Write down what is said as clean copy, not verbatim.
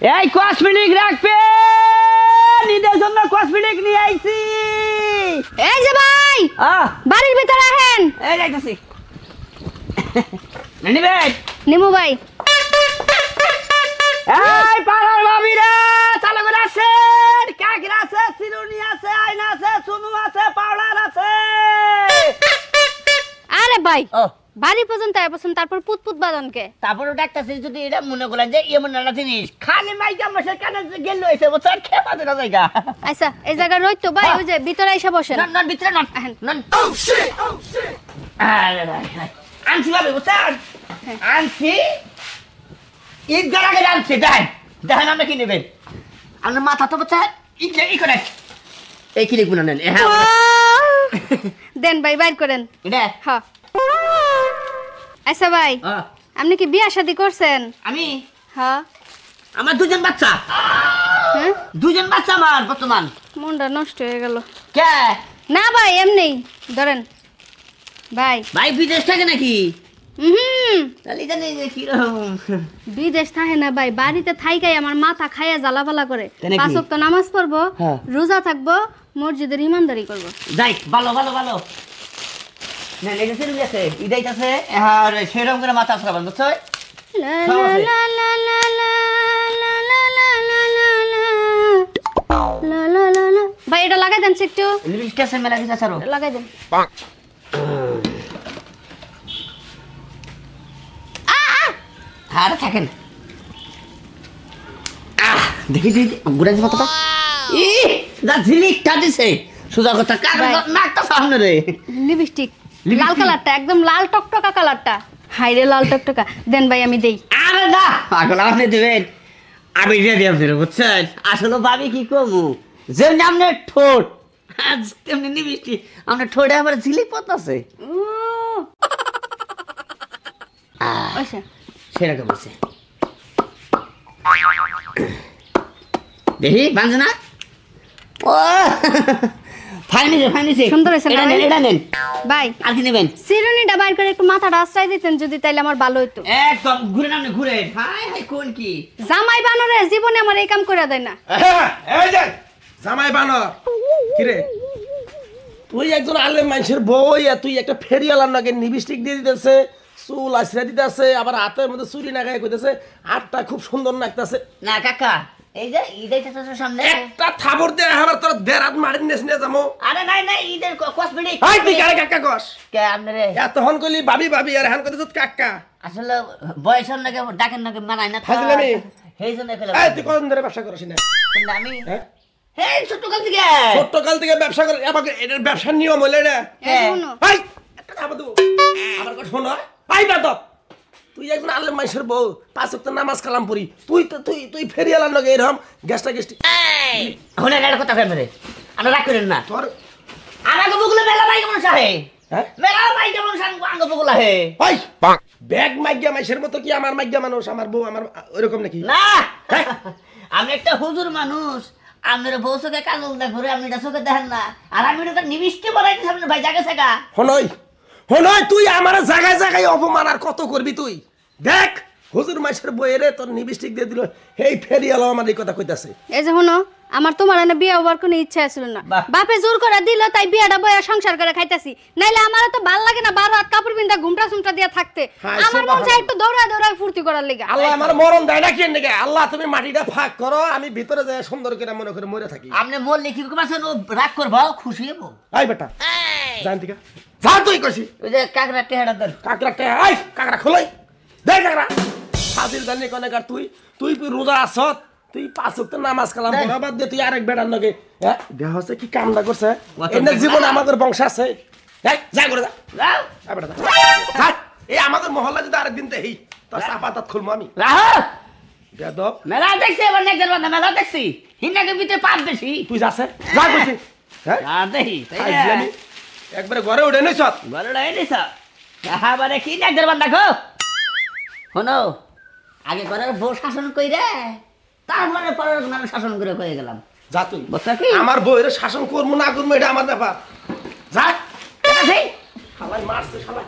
এই কসমেটিক রাখবে নিদের জন্য কসমেটিক নিয়ে আইছি। এই যে ভাই বাড়ির ভিতরে আহেন। এই যাইতাছি। নিবে নিমু ভাই। এই পাড়ার ভাবিরা চালু করে আছে, কাকিরা আছে, চিরুনি আছে, আয়না আছে, সুনু আছে, পাউডার আছে। আরে ভাই বাড়ি পর্যন্ত আইবছেন তারপর পুতপুত বাদনকে তারপর ডাক্তারছি যদি এটা মনে করেন যে এমন একটা জিনিস খালি মাইকা মাসের কানে গেল হইছে বুঝছেন খেপা দেনা জায়গা। আচ্ছা এই জায়গা রইত তো ভাই ওই যে ভিতরে এসে বসেন। নন ভিতরে নন নন। ও শিট আরে আনছি ভাবে বুঝছেন আনছি ঈদ গাড়াকে আনছি দেখেন দেখেন আপনি কি নেবেন আপনার মাথা তো বুঝছেন ই করে এই কি লিখবো না নেন দেন ভাই বাইর করেন এটা হ্যাঁ। আচ্ছা ভাই আপনি কি বিয়া শাদী করছেন? আমি হ্যাঁ আমার দুজন বাচ্চা। হ্যাঁ দুজন বাচ্চা আমার বর্তমান। মনটা নষ্ট হয়ে গেল। কে না ভাই এমনি ধরেন ভাই। ভাই বিদেশ থাকে নাকি? তাহলে জানি যে কি রকম বিদেশ থাকে না ভাই, বাড়িতে থাইকাই আমার মাথা খাইয়া জ্বালাপালা করে। 5 ওয়াক্ত নামাজ পড়বো, রোজা থাকবো, মসজিদের ইমানদারি করবো। যাই ভালো ভালো ভালো না লেগেছে রুই আছে ইদাইত আছে আর সেরকম করে মাথা আসরাবেন বুঝছো? ভাই এটা লাগাই দেন একটু। লিপস্টিক আছে মেলা কিছু আছে আরো লাগাই দেন। আর থাকেন দেখি দেখি গুড়াইছে কতটা ই দা ঝিলিকটা দিছে সুজা কথা কার নাকটা সামনে রে। লিপস্টিক লাল কালারটা একদম লাল টকটকা কালারটা। হাই রে লাল টকটকা দেন ভাই আমি দেই। আরে না পাগল আপনি দিবেন আমি রেডি আপনার বুঝছেন। আসলে ভাবি কি কমু যেমনি আপনার ঠোঁট আজ তেমনি লিপস্টিক আপনার ঠোঁটে আবার ঝিলিক পড়তাছে আচ্ছা সেরকম আছে দেখি বাঁধে না ও ফাইনিছে সুন্দর হয়েছে না এটা নেন ভাই। আর কি নেবেন? চিরুনিটা বাইর করে একটু মাথাটা আশ্রয় দিতেন যদি তাইলে আমার ভালো হতো। একদম ঘুরে নামনে ঘুরে হাই হাই কোন কি জামাই বানরে জীবনে আমার এই কাম করে দেয় না। এই যে জামাই বানর কি রে তুই একজন আলেম মানুষের বই আর তুই একটা ফেরিয়ালার নাকি লিপস্টিক দিয়ে দিতেছে, চুল আছড়ে দিতেছে, আবার হাতের মধ্যে চুরি না গায়ে কইতেছে আটটা খুব সুন্দর লাগতেছে। না কাকা এই যে ঈদের সামনে একটা থাবর দিয়ে আমার তোর দেরাত মারিন নেস নিয়ে যাবো। আরে নাই নাই ঈদের কসমেটিক হাই তুই কারে কাকা কস কে আপনারে এতক্ষণ কইলি ভাবি ভাবি আর হান কইতেছ কাকা। আসলে বয়সের নাকি ডাকেন নাকি মানায় না ফাজলে আমি সেই জন্য ফেলে এই তুই কতদিন ধরে ব্যবসা করিস না? কিন্তু আমি হ্যাঁ এই ছোটকাল থেকে ছোটকাল থেকে ব্যবসা করে আমাকে এটার ব্যবসার নিয়ম হইলে রে। হাই একটা খাবো দেবো আমার কথা শোনো। হাই বাদব তুই একজন আলেম মাইশের বউ 5 ওয়াক্ত নামাজ কালাম পড়ি তুই তো তুই ফেরিয়ালার লগে এরকম গেস্টা গেস্টি হনে একটা কথা ফেলে আমরা রাগ করেন না তোর আমাকে বগুলা মেলা ভাই কেমন সাহে হ্যাঁ মেলা ভাই কেমন আঙ্গ বগুলা হে হাই ব্যাগ মাইগা মাইশের মতো কি আমার মাইগা মানুষ আমার বউ আমার ওইরকম নাকি? না আমি একটা হুজুর মানুষ আপনার বউ চোখে কাজল না ঘুরে আপনি এটা চোখে দেখেন না আর আমি এটা নিবিষ্টি বলাইতে সামনে ভাই জায়গা থাকা হনই হনই তুই আমার জায়গায় জায়গায় অপমান আর কত করবি তুই দেখ হুজুর মাইশের বইয়েরে তোর লিপস্টিক দিয়ে দিল এই ফেরিয়ালা আমার এই কথা কইতাছে। এই যে হনো আমার তোমার এনে বিয়ে হওয়ার কোনো ইচ্ছা ছিল না, বাপে জোর করে দিল তাই বিয়েটা বইয়া সংসার করে খাইতাছি, নাইলে আমার তো ভাল লাগে না 12 হাত কাপড় বিন্দা ঘুমটা সুমটা দিয়া থাকতে। আমার মন চাই একটু দৌড়া দৌড়া ফুর্তি করার লাগা। আল্লাহ আমার মরণ দেয় না কেন নাকি? আল্লাহ তুমি মাটিটা ফাঁক করো আমি ভিতরে যাই সুন্দর করে মনে করে মরে থাকি। আপনি মোর লিখি কমাছেন ও রাগ করবা খুশি হবো। আই বেটা জান দিকা যা তুই কইছি ওই যে কাকড়া টেহাড়া দর কাকড়া আই কাকড়া খোলাই দে কাকড়া ফাজিল জানি কোনকার তুই তুই রোজা আসত তুই 5 ওয়াক্ত নামাজ কালাম পড়া বাদ দে তুই আরেক বেটার লগে হ্যাঁ দেহ হচ্ছে কি কামটা করছে এনে জীবন আমাদের বংশ আছে এই যা করে যা যাও আ বেটা যা এই আমাদের মহল্লা যদি আরেকদিন দেই তোর চাপাতাত খুলমু আমি রাহ বেদব মেলা দেখছি এবার নেকের বান্দা মেলা দেখছি হিন্নাকে ভিতরে পাপ বেশি তুই যাচ্ছে যা কইছি হ্যাঁ আর দেখি আইজলামি একবারে ঘরে উঠে নইছ বড়টা এনেছ আহাবারে কি নেকের বান্দা গো শোনো আগে ঘরের বউ শাসন কইরে তারপরে পরের মানুষ শাসন করে কয়ে গেলাম যা তুই বুঝছ কি আমার বউয়ের শাসন করবো না করবো এটা আমার ব্যাপার যা ঠিক শালাই মারছে শালা